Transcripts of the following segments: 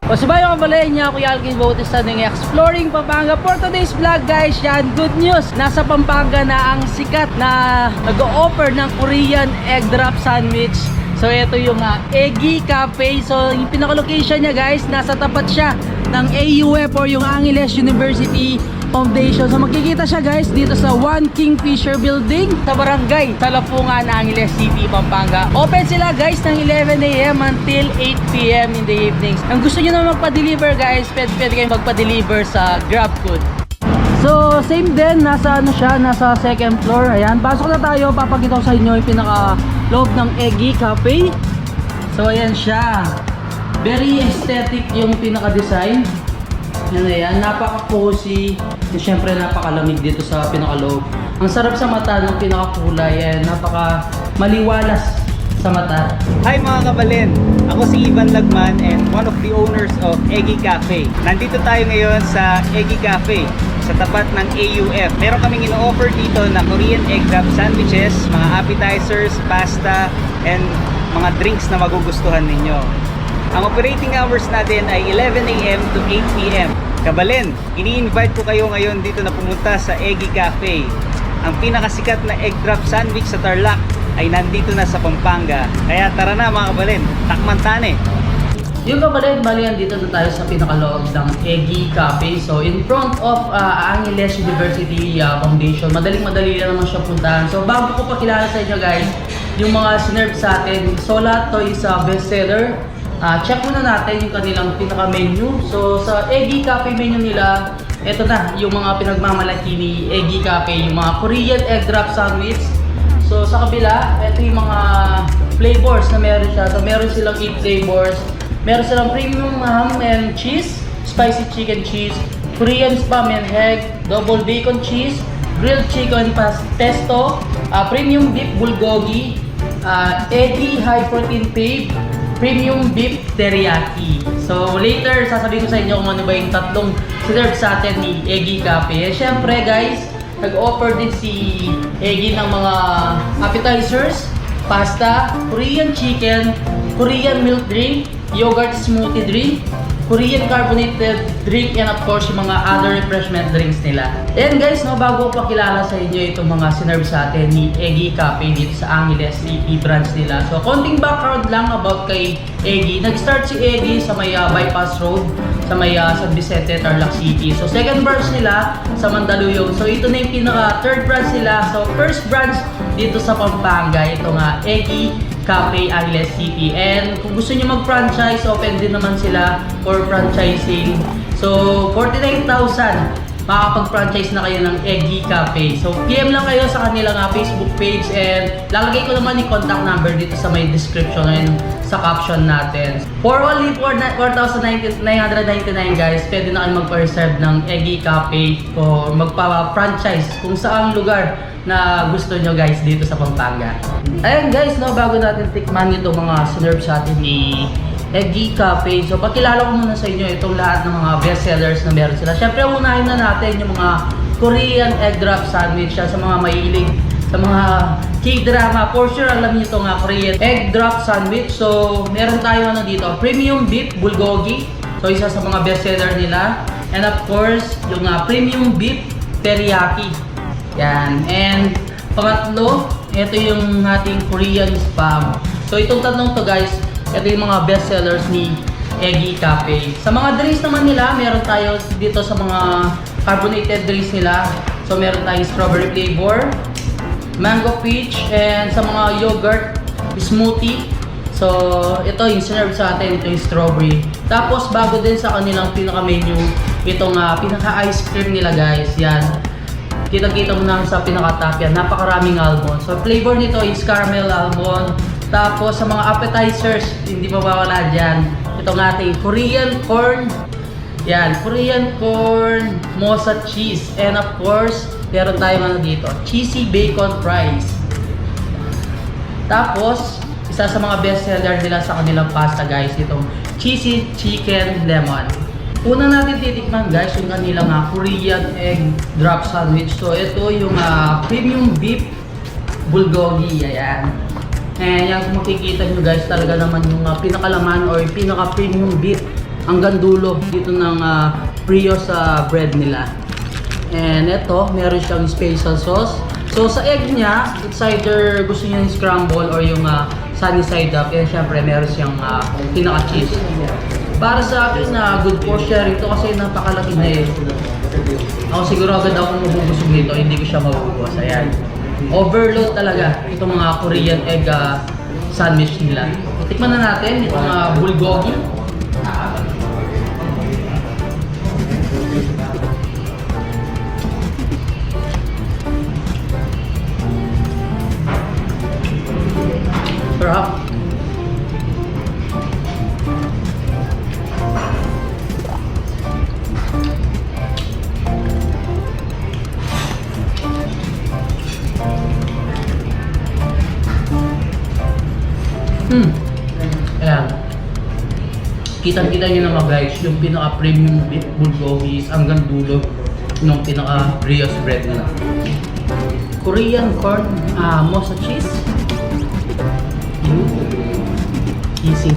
Pasibayo ka pala niya, Kuya Alvin Bautista ng Exploring Pampanga. For today's vlog guys, yan, good news. Nasa Pampanga na ang sikat na nag-o-offer ng Korean egg drop sandwich. So ito yung Eggy Cafe. So yung pinaka-location niya guys, nasa tapat siya ng AUF or yung Angeles University Foundation. So makikita siya guys dito sa One Kingfisher Building sa barangay Talapungan, Angeles City, Pampanga. Open sila guys ng 11 AM until 8 PM in the evenings. Ang gusto nyo na magpa-deliver guys, pwede kayong magpa-deliver sa GrabFood. So same din, nasa ano siya, nasa second floor. Ayan, pasok na tayo, papakita ko sa inyo yung pinaka loob ng Eggy Cafe. So ayan siya, very aesthetic yung pinaka design. Yan, napaka-cozy. Siyempre napakalamig dito sa pinakaloob. Ang sarap sa mata ng pinakakulay. Yan, napaka-maliwalas sa mata. Hi mga kabalin! Ako si Ivan Lagman and one of the owners of Eggy Cafe. Nandito tayo ngayon sa Eggy Cafe sa tapat ng AUF. Meron kaming ino-offer dito na Korean egg drop sandwiches, mga appetizers, pasta, and mga drinks na magugustuhan ninyo. Ang operating hours natin ay 11 AM to 8 PM. Kabalin, ini-invite ko kayo ngayon dito na pumunta sa Eggy Cafe. Ang pinakasikat na egg drop sandwich sa Tarlac ay nandito na sa Pampanga. Kaya tara na mga kabalin, takman tane! Yung kabalin, bali dito na tayo sa pinakaloob ng Eggy Cafe. So in front of Angeles University Foundation. Madali lang naman siya puntahan. So bago ko pakilala sa inyo guys, yung mga sinerve sa atin. So lahat to is bestseller. Check muna natin yung kanilang pinaka-menu. So sa Eggy Cafe menu nila, ito na yung mga pinagmamalaki ni Eggy Cafe, yung mga Korean egg drop sandwich. So sa kabila, ito yung mga flavors na meron siya. So meron silang 8 flavors. Meron silang premium ham and cheese, spicy chicken cheese, Korean spam and egg, double bacon cheese, grilled chicken pesto, premium beef bulgogi, Eggy high protein pave, premium beef teriyaki. So later sasabihin ko sa inyo kung ano ba yung tatlong serve sa atin ni Eggy Cafe. Syempre guys, nag-offer din si Eggy ng mga appetizers, pasta, Korean chicken, Korean milk drink, yogurt smoothie drink, Korean carbonated drink, and of course yung mga other refreshment drinks nila. And guys, no, bago ko pakilala sa inyo itong mga sinerve sa atin ni Eggy Cafe dito sa Angeles City branch nila. So konting background lang about kay Eggy. Nag-start si Eggy sa may bypass road sa may San Vicente, Tarlac City. So second branch nila sa Mandaluyong. So ito na yung pinaka third branch nila. So first branch dito sa Pampanga, ito nga Eggy Cafe, Angeles City. And kung gusto niyo mag-franchise, open din naman sila for franchising. So 49,000 makakapag-franchise na kayo ng Eggy Cafe. So PM lang kayo sa kanilang Facebook page, and lalagay ko naman yung contact number dito sa may description and sa caption natin. For only 4,999 guys, pwede na kayo magpa-reserve ng Eggy Cafe o magpa-franchise kung saang lugar na gusto nyo guys dito sa Pampanga. Ayan guys, no, bago natin tikman itong mga sinerve sa atin ni Eggy Cafe, so pakilala ko muna sa inyo itong lahat ng mga bestsellers na meron sila. Syempre unahin na natin yung mga Korean egg drop sandwich sa mga mahilig sa mga K-drama. For sure alam niyo itong Korean egg drop sandwich. So meron tayo dito, premium beef bulgogi, so isa sa mga bestseller nila. And of course yung premium beef teriyaki. Yan. And pangatlo, ito yung ating Korean spam. So itong tatlong to guys, ito yung mga best sellers ni Eggy Cafe. Sa mga drinks naman nila, meron tayo dito sa mga carbonated drinks nila. So meron tayong strawberry flavor, mango peach, and sa mga yogurt smoothie. So ito yung serve sa atin, ito yung strawberry. Tapos bago din sa kanilang pinaka-menu, itong pinaka-ice cream nila guys. Yan. Kita-kita mo na sa pinaka-top yan. Napakaraming almond. So flavor nito is caramel almond. Tapos sa mga appetizers, hindi mawawala dyan. Itong ating Korean corn. Yan, Korean corn, mosa cheese. And of course, meron tayong dito, cheesy bacon fries. Tapos, isa sa mga best seller nila sa kanilang pasta guys, itong cheesy chicken lemon. Una natin titikman guys, yung kanilang Korean egg drop sandwich. So ito yung premium beef bulgogi. Ayan. And yung makikita nyo guys, talaga naman yung pinakalaman or pinaka premium beef hanggang dulo dito ng brioche bread nila. And ito, meron siyang special sauce. So sa egg niya, it's either gusto niya yung scramble or yung sunny side up. And syempre meron siyang pinaka-cheese. Para sa akin good for sharing ito kasi napakalaki na eh. Ako siguro agad ako mabubusog nito, hindi ko siya mabubuwas. Ayan. Overload talaga itong mga Korean egg sandwich nila. Tikman na natin itong bulgogi. Sarap. Ayan. Kitang-kita nyo naman guys, yung pinaka-premium beef bulgogi is hanggang dulo yung pinaka-brioche bread nila. Korean corn mosa cheese. Cheesy.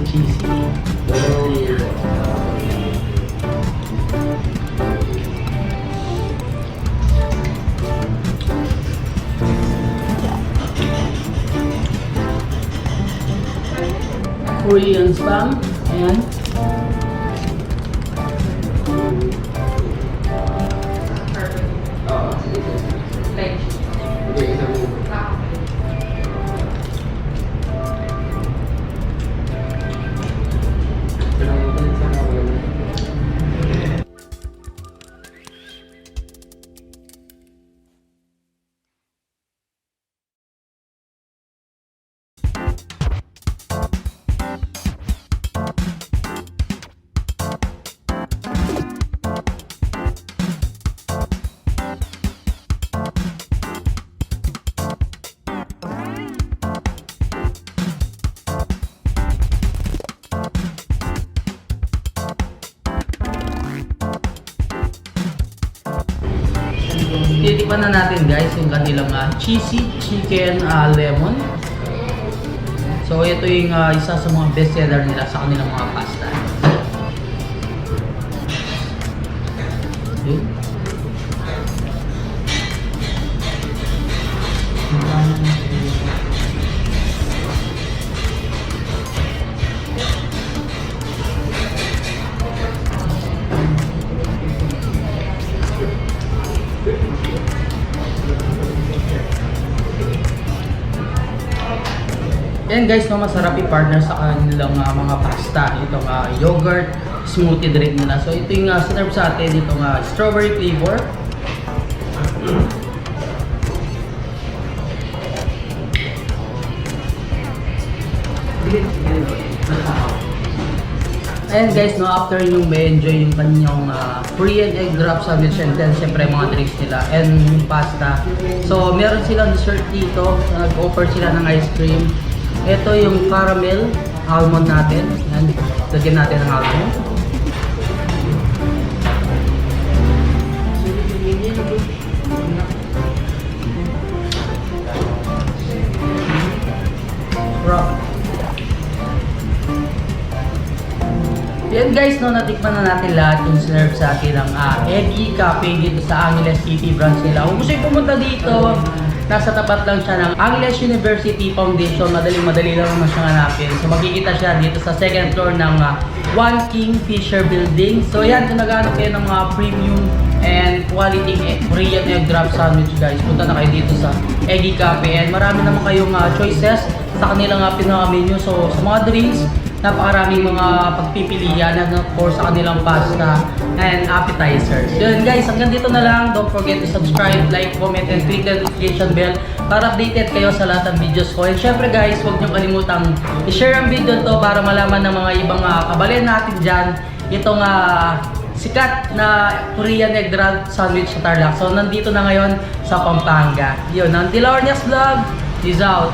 Korean spam. Ayan. Titikman na natin guys yung kanilang cheesy chicken lemon. So ito yung isa sa mga best seller nila sa kanilang mga pasta. Okay. Ayan guys, masarap i-partner sa kanilang mga pasta. Itong yogurt smoothie drink nila. So ito yung sinerve sa atin, itong strawberry flavor. Ayan guys, after yung may enjoy yung kanyang Korean egg wrap sandwich and then siyempre mga drinks nila and yung pasta. So meron silang dessert dito, nag-offer sila ng ice cream. Ito yung caramel almond natin. Yan, lagyan natin ng almond. Rock. Yan guys, natikman na natin lahat yung sinerve sa atin ng Eggy Cafe dito sa Angeles City branch nila. Kung gusto yung pumunta dito, nasa tapat lang siya ng Angeles University Foundation. Madali lang naman siyang hanapin. So makikita siya dito sa second floor ng One Kingfisher Building. So yan, kung naghahanap kayo ng mga premium and quality Korean egg wrap sandwich guys, punta na kayo dito sa Eggy Cafe. And marami naman kayong choices sa kanilang pinaka-menu. So sa mga drinks, napakaraming mga pagpipilian and of course sa kanilang pasta and appetizers. Yun guys, hanggang dito na lang. Don't forget to subscribe, like, comment, and click the notification bell para updated kayo sa lahat ng videos ko. And syempre guys, huwag niyo kalimutang i-share ang video to para malaman ng mga ibang kababayan natin dyan itong sikat na Korean egg wrap sandwich sa Tarlac. So nandito na ngayon sa Pampanga. Yun, until our next vlog, peace out!